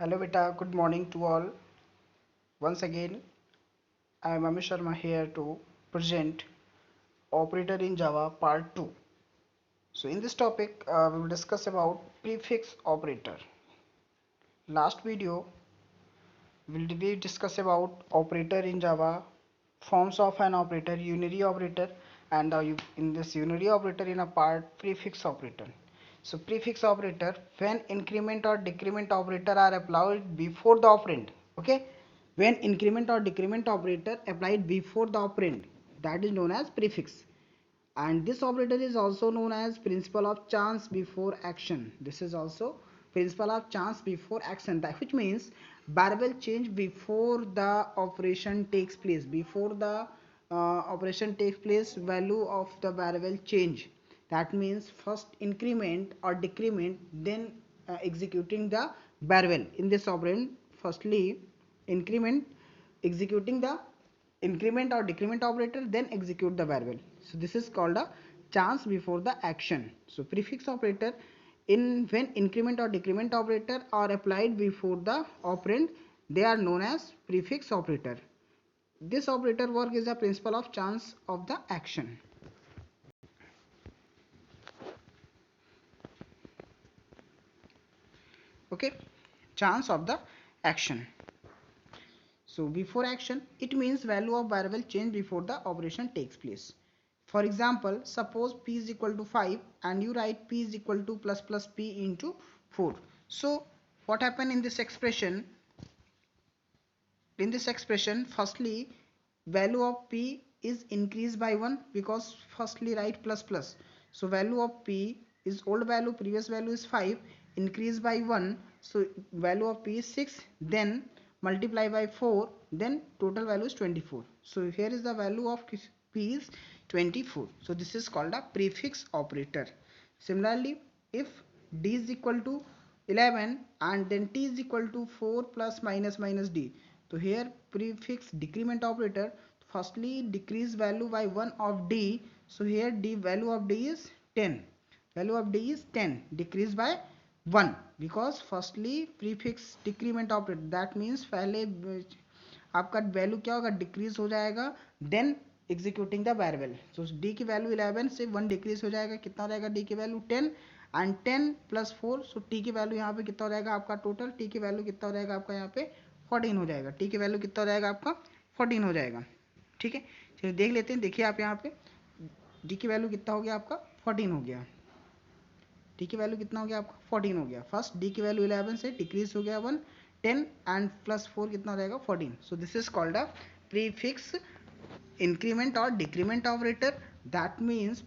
Hello beta, good morning to all. Once again, I am Amish Sharma here to present Operator in Java Part 2. So in this topic, we will discuss about prefix operator. Last video, we discuss about operator in Java, forms of an operator, unary operator, and in this unary operator in a part prefix operator. So prefix operator, when increment or decrement operator are applied before the operand. Okay, when increment or decrement operator applied before the operand, that is known as prefix. And this operator is also known as principle of chance before action. This is also principle of chance before action, that which means variable change before the operation takes place. Before the operation takes place, value of the variable change. That means first increment or decrement, then executing the variable in this operand. Firstly increment, executing the increment or decrement operator, then execute the variable. So this is called a chance before the action. So prefix operator, in when increment or decrement operator are applied before the operand, they are known as prefix operator. This operator work is the principle of chance of the action. Okay, chance of the action. So before action, it means value of variable change before the operation takes place. For example, suppose p is equal to 5 and you write p is equal to plus plus p into 4. So what happened in this expression? In this expression, firstly value of p is increased by 1 because firstly write plus plus. So value of p is old value, previous value is 5, increased by 1. So value of p is 6, then multiply by 4, then total value is 24. So here is the value of p is 24. So this is called a prefix operator. Similarly, if d is equal to 11 and then t is equal to 4 plus minus minus d. So here prefix decrement operator, firstly decrease value by 1 of d. So here d value of d is 10. Value of d is 10, decrease by 1 because firstly prefix decrement operator, that means पहले आपका value क्या होगा, decrease हो जाएगा, then executing the variable. So D की value 11 से 1 decrease हो जाएगा, कितना हो जाएगा डी की value 10 and 10 plus 4. So T की वैल्यू यहाँ पे कितना हो जाएगा आपका, टोटल टी की वैल्यू कितना हो जाएगा आपका यहाँ पे 14 हो जाएगा. टी की वैल्यू कितना हो जाएगा आपका 14 हो जाएगा. ठीक है, चलिए देख लेते हैं. देखिए आप यहाँ पे डी की वैल्यू कितना हो गया आपका 14 हो गया. डी की वैल्यू कितना हो गया आपका 14 हो गया. फर्स्ट डी की वैल्यू 11 से डिक्रीज हो गया 1, 10 एंड प्लस 4 कितना हो जाएगा 14. So this is called a prefix increment or decrement operator. That means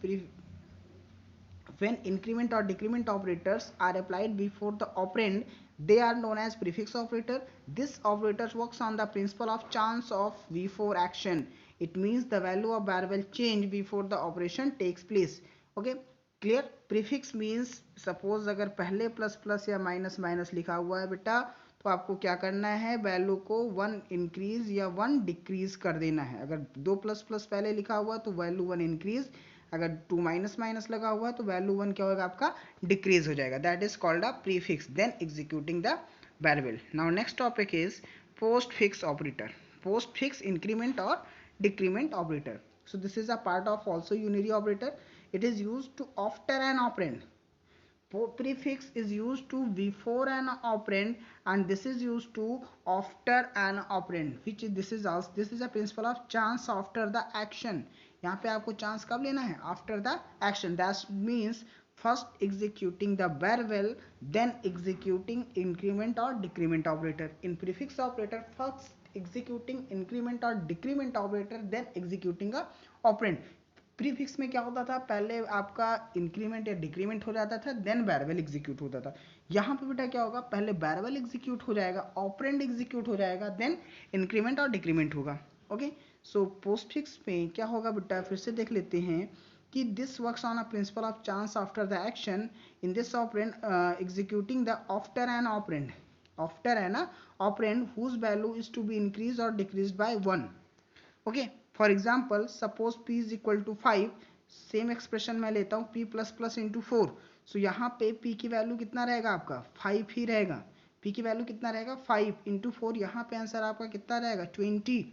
when increment or decrement operators are applied before the operand, they are known as prefix operator. This operator works on the principle of chance of before action. It means the value of variable change before the operation takes place. Okay, clear. Prefix means suppose अगर पहले plus plus या minus minus लिखा हुआ है बेटा, तो आपको क्या करना है, वैल्यू को 1 इंक्रीज या 1 डिक्रीज कर देना है. अगर 2 प्लस प्लस पहले लिखा हुआ तो वैल्यू 1 इंक्रीज, अगर 2 माइनस माइनस लगा हुआ तो वैल्यू 1 क्या होगा आपका डिक्रीज हो जाएगा. That is called a prefix, then executing the variable. Now next topic is postfix operator. Postfix increment और decrement operator. So this is a part of also unary operator. It is used to after an operand. Prefix is used to before an operand and this is used to after an operand, which is this is a principle of chance after the action. यहाँ पे आपको chance कब लेना है, after the action. That means first executing the variable, then executing increment or decrement operator. In prefix operator, first executing increment or decrement operator, then executing a operand. Prefix में क्या होता था, पहले आपका इंक्रीमेंट या डिक्रीमेंट हो जाता था, देन वेरिएबल एग्जीक्यूट होता था. यहाँ पे बेटा क्या होगा, पहले वेरिएबल एग्जीक्यूट हो जाएगा, ऑपरेंड एग्जीक्यूट हो जाएगा, देन इंक्रीमेंट और डिक्रीमेंट होगा. ओके, सो पोस्टफिक्स में क्या होगा बेटा, फिर से देख लेते हैं कि this works on a principle of chance after the action. In this operand executing the after an operand, after an operand whose value is to be increased or decreased by 1. okay, for example suppose p is equal to 5, same expression मैं लेता हूँ p plus plus into 4. So यहाँ पे p की value कितना रहेगा आपका 5 ही रहेगा. पी की वैल्यू कितना रहेगा 5 इंटू 4, यहाँ पे आंसर आपका कितना रहेगा 20।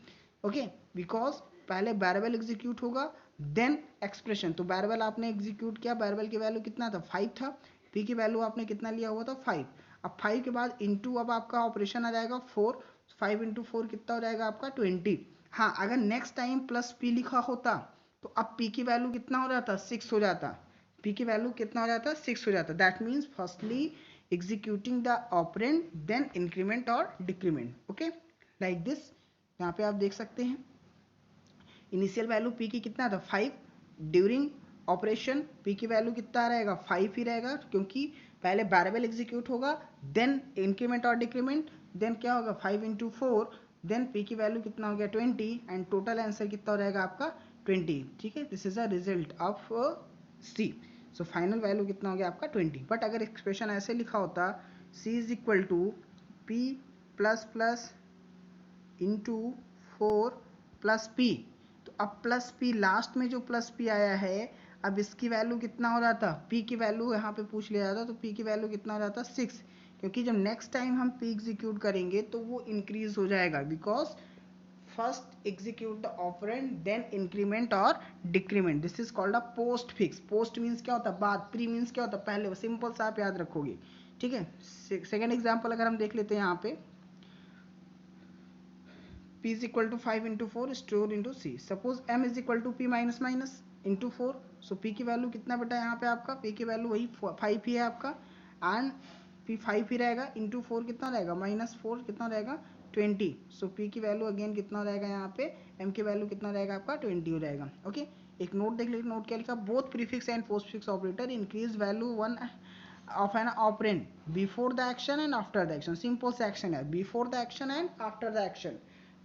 ओके, बिकॉज पहले वेरिएबल एग्जीक्यूट होगा देन एक्सप्रेशन। तो वेरिएबल आपने एग्जीक्यूट किया, वेरिएबल की वैल्यू कितना था 5 था, पी की वैल्यू आपने कितना लिया हुआ था 5। अब 5 के बाद इंटू अब आपका ऑपरेशन आ जाएगा 4, 5 इंटू 4 कितना हो जाएगा आपका 20। हाँ, अगर नेक्स्ट टाइम प्लस पी लिखा होता तो अब पी की वैल्यू कितना हो जाता 6 हो जाता, पी की वैल्यू कितना हो जाता 6 हो जाता। That means firstly executing the operand then increment और डिक्रीमेंट। Okay, like this. यहाँ पे आप देख सकते हैं इनिशियल वैल्यू पी की कितना था 5, ड्यूरिंग ऑपरेशन पी की वैल्यू कितना रहेगा 5 ही रहेगा, क्योंकि पहले वेरिएबल एग्जीक्यूट होगा देन इंक्रीमेंट और डिक्रीमेंट, देन क्या होगा 5 इंटू 4, देन पी की वैल्यू कितना हो गया 20 एंड टोटल आंसर कितना हो रहेगा आपका 20। ठीक है, this is a result of C. So final value कितना हो गया आपका 20। बट अगर एक्सप्रेशन ऐसे लिखा होता C is equal to P plus plus into 4 plus P, तो अब प्लस पी लास्ट में जो प्लस पी आया है, अब इसकी वैल्यू कितना हो जाता, पी की वैल्यू यहाँ पे पूछ लिया जाता तो पी की वैल्यू कितना हो जाता 6, क्योंकि जब नेक्स्ट टाइम हम पी एग्जीक्यूट करेंगे तो वो इंक्रीज हो जाएगा, because first execute the operand then increment और decrement. This is called a post fix. Post means क्या होता है बाद, प्री मीन्स क्या होता है पहले, सिंपल सा आप याद रखोगे। ठीक है, सेकेंड एग्जाम्पल अगर हम देख लेते हैं यहाँ पे p is equal to 5 into 4 stored into c. Suppose m is equal to p minus minus into 4. So p की वैल्यू कितना बेटा यहाँ पे आपका, p की वैल्यू वही 5 ही है आपका, एंड p 5 ही रहेगा, इंटू 4 कितना रहेगा माइनस 4 कितना रहेगा 20। सो p की वैल्यू अगेन कितना रहेगा यहाँ पे, m की वैल्यू कितना रहेगा आपका 20 हो जाएगा। ओके, एक नोट देख लीजिए, नोट क्या लिखा, both prefix and postfix operator increase value one of an operand before the action and after the action। simple से action है, before the action and after the action,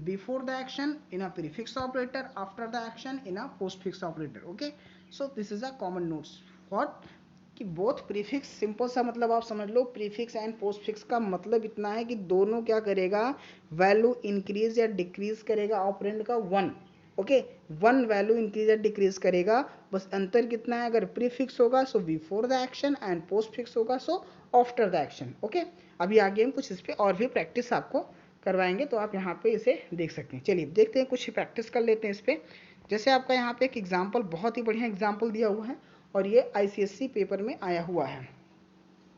before the action in a prefix operator, after the action in a postfix operator। okay, so this is a common notes what कि both prefix, simple सा मतलब आप समझ लो prefix and postfix का मतलब इतना है कि दोनों क्या करेगा, वैल्यू इंक्रीज या डिक्रीज करेगा ऑपरेंड का one. Okay, one value increase या डिक्रीज करेगा, बस अंतर कितना है, अगर प्रीफिक्स होगा so before the action and post fix होगा so after the action. Okay, अभी आगे हम कुछ इस पर और भी प्रैक्टिस आपको करवाएंगे, तो आप यहाँ पे इसे देख सकते हैं। चलिए देखते हैं, कुछ प्रैक्टिस कर लेते हैं इस पर। जैसे आपका यहाँ पे एक एग्जाम्पल, बहुत ही बढ़िया एग्जाम्पल दिया हुआ है और ये ICSE पेपर में आया हुआ है।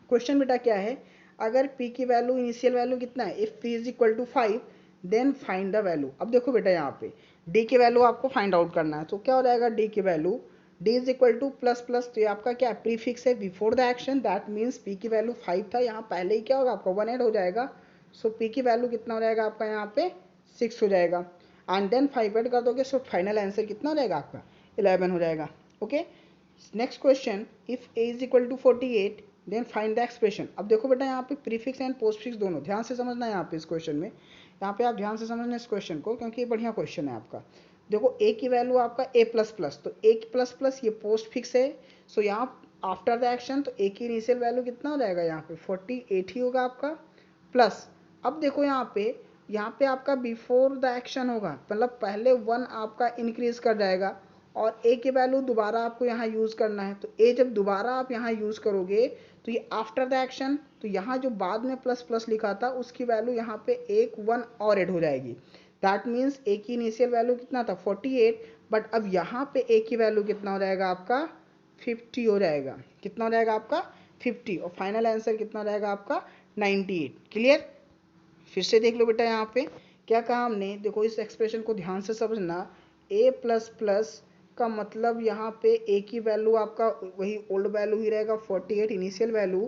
क्वेश्चन बेटा क्या है, अगर p की वैल्यू इनिशियल वैल्यू कितना है, if p is equal to 5 then find the value. अब देखो बेटा यहाँ पे d की वैल्यू आपको फाइंड आउट करना है, तो क्या हो जाएगा d की value, d is equal to plus plus, तो ये आपका क्या प्रीफिक्स है before the action, that means p की वैल्यू 5 था, यहाँ पहले ही क्या होगा आपका 1 ऐड हो जाएगा, सो p की वैल्यू कितना हो जाएगा आपका यहाँ पे 6 हो जाएगा, एंड देन 5 ऐड कर दोगे, सो फाइनल आंसर कितना हो जाएगा आपका 11 हो जाएगा। Okay, next question, if a is equal to 48 then find the expression. अब देखो बेटा यहाँ पे प्रीफिक्स एंड पोस्टफिक्स दोनों ध्यान से समझना है यहाँ पे इस क्वेश्चन में, यहाँ पे आप ध्यान से समझना इस क्वेश्चन को, क्योंकि ये बढ़िया क्वेश्चन है आपका। देखो a की वैल्यू आपका a प्लस प्लस, तो a प्लस प्लस ये पोस्ट फिक्स है, सो यहाँ आफ्टर द एक्शन तो a की इनिशियल वैल्यू कितना हो जाएगा यहाँ पे 48 ही होगा आपका, प्लस अब देखो यहाँ पे आपका बिफोर द एक्शन होगा, मतलब पहले 1 आपका इंक्रीज कर जाएगा और a की वैल्यू दोबारा आपको यहाँ यूज़ करना है, तो a जब दोबारा आप यहाँ यूज़ करोगे तो ये आफ्टर द एक्शन, तो यहाँ जो बाद में प्लस प्लस लिखा था उसकी वैल्यू यहाँ पे एक 1 और ऐड हो जाएगी, दैट मीन्स a की इनिशियल वैल्यू कितना था 48, बट अब यहाँ पे a की वैल्यू कितना हो जाएगा आपका 50 हो जाएगा, कितना हो जाएगा आपका 50, और फाइनल आंसर कितना हो जाएगा आपका 98। क्लियर, फिर से देख लो बेटा यहाँ पे क्या कहा हमने, देखो इस एक्सप्रेशन को ध्यान से समझना, a प्लस प्लस का मतलब यहाँ पे a की वैल्यू आपका वही ओल्ड वैल्यू ही रहेगा 48 इनिशियल वैल्यू,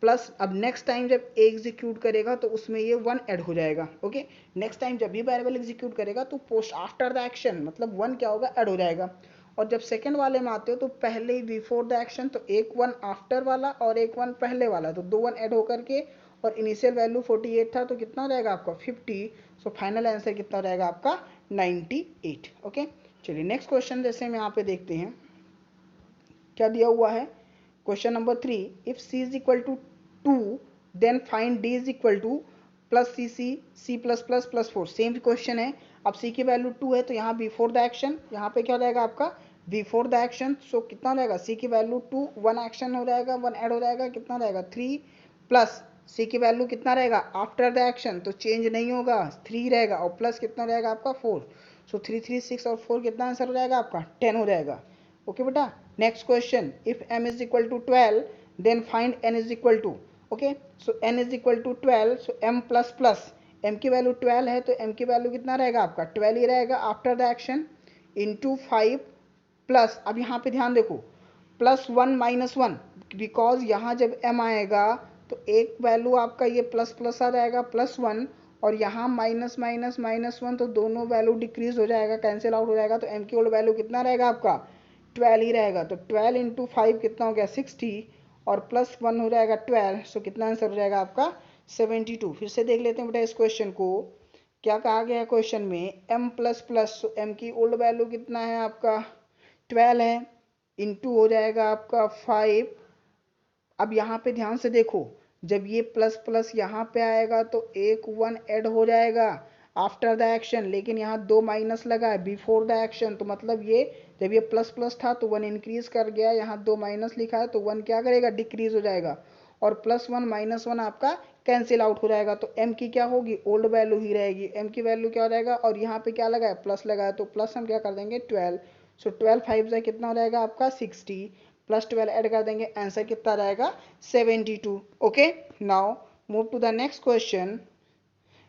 प्लस अब नेक्स्ट टाइम जब a एग्जीक्यूट करेगा तो उसमें ये 1 ऐड हो जाएगा। ओके, नेक्स्ट टाइम जब भी वेरिएबल एग्जीक्यूट करेगा तो पोस्ट आफ्टर द एक्शन मतलब 1 क्या होगा ऐड हो जाएगा, और जब सेकेंड वाले में आते हो तो पहले ही बिफोर द एक्शन तो एक 1 आफ्टर वाला और एक 1 पहले वाला, तो 2 1 ऐड होकर के, और इनिशियल वैल्यू 48 था तो कितना हो जाएगा आपका 50, सो फाइनल आंसर कितना हो जाएगा आपका 98। ओके, चलिए नेक्स्ट क्वेश्चन जैसे हम यहाँ पे देखते हैं क्या दिया हुआ है, question number 3, if c is equal to 2 then find d is equal to plus C C C plus plus plus 4। Same question है, अब c की वैल्यू 2 है तो यहाँ बिफोर द एक्शन, यहाँ पे क्या हो जाएगा आपका बिफोर द एक्शन, सो कितना हो जाएगा c की वैल्यू 2, 1 एक्शन हो जाएगा 1 ऐड हो जाएगा, कितना हो जाएगा 3, प्लस सी की वैल्यू कितना रहेगा आफ्टर द एक्शन, तो चेंज नहीं होगा, 3 रहेगा, और प्लस कितना रहेगा आपका 4। सो 3 3 6 और 4 कितना आंसर हो जाएगा आपका 10 हो जाएगा। ओके बेटा, next question, if m is equal to 12 then find n is equal to, okay, so n is equal to 12, so m plus plus, m की वैल्यू 12 है तो m की वैल्यू कितना रहेगा आपका 12 ही रहेगा after the action, into 5 plus, अब यहाँ पे ध्यान देखो, +1 - 1, बिकॉज यहाँ जब m आएगा तो एक वैल्यू आपका ये प्लस प्लस आ जाएगा +1, और यहाँ -1, तो दोनों वैल्यू डिक्रीज हो जाएगा, कैंसिल आउट हो जाएगा, तो m की ओल्ड वैल्यू कितना रहेगा आपका 12 ही रहेगा। तो 12 इंटू 5 कितना हो गया 60, और +1 हो जाएगा 12, सो कितना आंसर हो जाएगा आपका 72। फिर से देख लेते हैं बेटा इस क्वेश्चन को, क्या कहा गया है क्वेश्चन में, m प्लस प्लस, सो m की ओल्ड वैल्यू कितना है आपका 12 है, इंटू हो जाएगा आपका 5। अब यहाँ पे ध्यान से देखो, जब ये प्लस प्लस यहाँ पे आएगा तो एक 1 ऐड हो जाएगा आफ्टर द एक्शन, लेकिन यहाँ 2 माइनस लगा है बिफोर द एक्शन, तो मतलब ये जब ये प्लस प्लस था तो 1 इंक्रीज कर गया, यहाँ 2 माइनस लिखा है तो 1 क्या करेगा डिक्रीज हो जाएगा, और +1 -1 आपका कैंसिल आउट हो जाएगा, तो m की क्या होगी ओल्ड वैल्यू ही रहेगी, m की वैल्यू क्या हो जाएगा, और यहाँ पे क्या लगा है प्लस लगा है, तो प्लस हम क्या कर देंगे 12, सो 12 5 से कितना हो जाएगा आपका 60, +12 ऐड कर देंगे, आंसर कितना रहेगा 72। Okay, now move to the next question.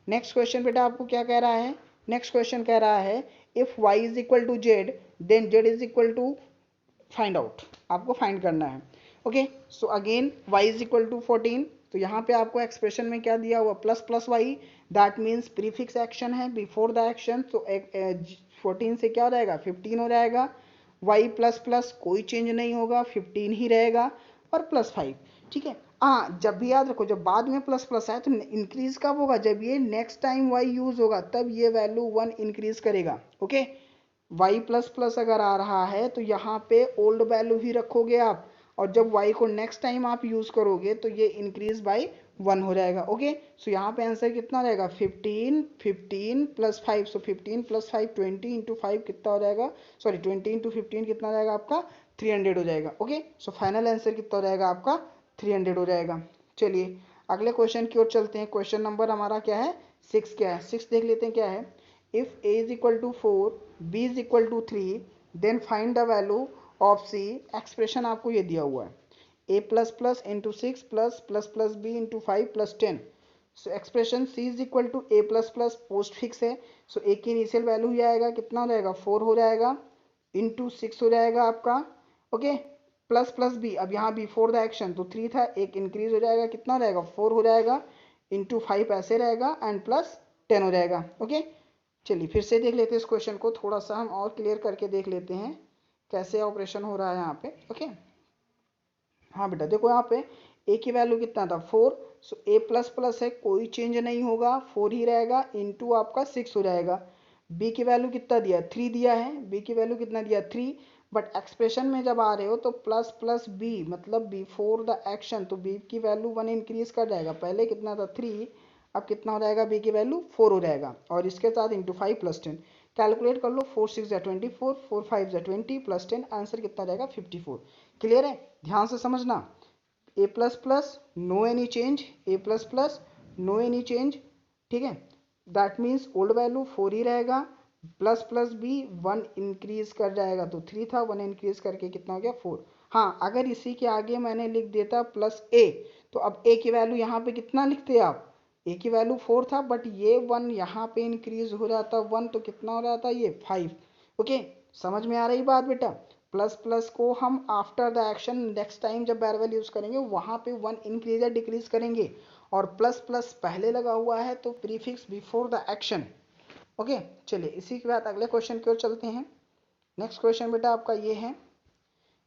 Next question बेटा आपको क्या कह रहा है, नेक्स्ट क्वेश्चन कह रहा है if y is equal to Z then z is equal to, find out, आपको फाइंड करना है। Okay, so again y is equal to 14, तो यहाँ पे आपको एक्सप्रेशन में क्या दिया हुआ plus plus Y, that means prefix action है बिफोर द एक्शन, तो 14 से क्या हो जाएगा 15 हो जाएगा, y प्लस प्लस कोई चेंज नहीं होगा 15 ही रहेगा, और +5, ठीक है। हाँ, जब भी याद रखो जब बाद में प्लस प्लस आए तो इंक्रीज कब होगा, जब ये नेक्स्ट टाइम y यूज होगा तब ये वैल्यू 1 इंक्रीज करेगा। ओके, y प्लस प्लस अगर आ रहा है तो यहाँ पे ओल्ड वैल्यू ही रखोगे आप, और जब y को नेक्स्ट टाइम आप यूज करोगे तो ये इंक्रीज बाय 1 हो जाएगा। ओके, सो यहाँ पे आंसर कितना रहेगा 15 15 + 5, सो 15 + 5 20 इंटू 5 कितना हो जाएगा, सॉरी 20 इंटू 15 कितना हो जाएगा आपका 300 हो जाएगा। ओके, सो फाइनल आंसर कितना हो जाएगा आपका 300 हो जाएगा। चलिए अगले क्वेश्चन की ओर चलते हैं, क्वेश्चन नंबर हमारा क्या है 6, क्या है 6 देख लेते हैं क्या है, if a is equal to 4 b is equal to 3 then find the value of c। Expression आपको ये दिया हुआ है a plus plus into 6 plus plus plus b into 5 plus 10, so expression c is equal to a plus plus postfix है, so a की initial value ही आएगा कितना हो जाएगा 4 हो जाएगा, इंटू 6 हो जाएगा आपका, ओके, प्लस प्लस बी, अब यहाँ बिफोर द एक्शन तो 3 था, एक इंक्रीज हो जाएगा कितना हो जाएगा 4 हो जाएगा, इंटू 5 ऐसे रहेगा, एंड प्लस 10 हो जाएगा। ओके, चलिए फिर से देख लेते हैं इस क्वेश्चन को, थोड़ा सा हम और क्लियर करके देख लेते हैं कैसे ऑपरेशन हो रहा है यहाँ पे। ओके, हाँ बेटा देखो यहाँ पे a की वैल्यू कितना था 4, सो a प्लस प्लस है कोई चेंज नहीं होगा 4 ही रहेगा, इंटू आपका 6 हो जाएगा, b की वैल्यू कितना दिया 3 दिया है, b की वैल्यू कितना दिया 3, बट एक्सप्रेशन में जब आ रहे हो तो प्लस प्लस b मतलब बिफोर द एक्शन, तो b की वैल्यू 1 इंक्रीज कर जाएगा, पहले कितना था 3, अब कितना हो जाएगा b की वैल्यू 4 हो जाएगा, और इसके साथ इंटू 5 + 10, कैलकुलेट कर लो 4 6 = 24, 4 5 = 20 + 10, आंसर कितना जाएगा 54। क्लियर है, ध्यान से समझना, A plus plus no any change, A plus plus no any change, ठीक है, दैट मीन्स ओल्ड वैल्यू 4 ही रहेगा, प्लस प्लस बी 1 इंक्रीज कर जाएगा, तो 3 था 1 इंक्रीज करके कितना हो गया 4। हाँ, अगर इसी के आगे मैंने लिख देता प्लस ए, तो अब ए की वैल्यू यहाँ पे कितना लिखते आप, ए की वैल्यू 4 था, बट ये 1 यहाँ पे इंक्रीज हो जाता 1, तो कितना हो जाता ये 5। ओके, समझ में आ रही बात बेटा, प्लस प्लस को हम after the action next time जब बैरवेल यूज करेंगे वहां पे 1 इंक्रीज या डिक्रीज करेंगे, और प्लस प्लस पहले लगा हुआ है तो prefix before the action. Okay, चलिए इसी के बाद अगले क्वेश्चन की ओर चलते हैं। नेक्स्ट क्वेश्चन बेटा आपका ये है,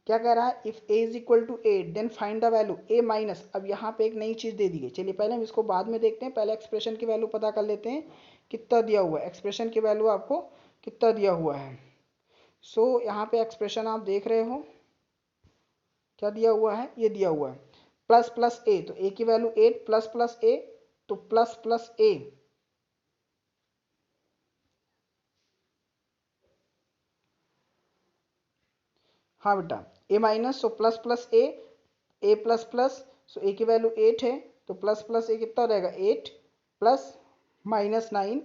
क्या कह रहा है if a is equal to 8 then find the value a minus, अब यहाँ पे एक नई चीज दे दी गई, चलिए पहले हम इसको बाद में देखते हैं, पहले एक्सप्रेशन की वैल्यू पता कर लेते हैं कितना दिया हुआ है, एक्सप्रेशन की वैल्यू आपको कितना दिया हुआ है। सो यहाँ पे एक्सप्रेशन आप देख रहे हो क्या दिया हुआ है, ये दिया हुआ है प्लस प्लस ए, तो a की वैल्यू 8 प्लस प्लस ए, तो प्लस प्लस ए, हाँ बेटा a minus, so plus plus A plus plus, so a की वैल्यू 8 है, तो प्लस प्लस ये कितना हो जाएगा 8 प्लस -9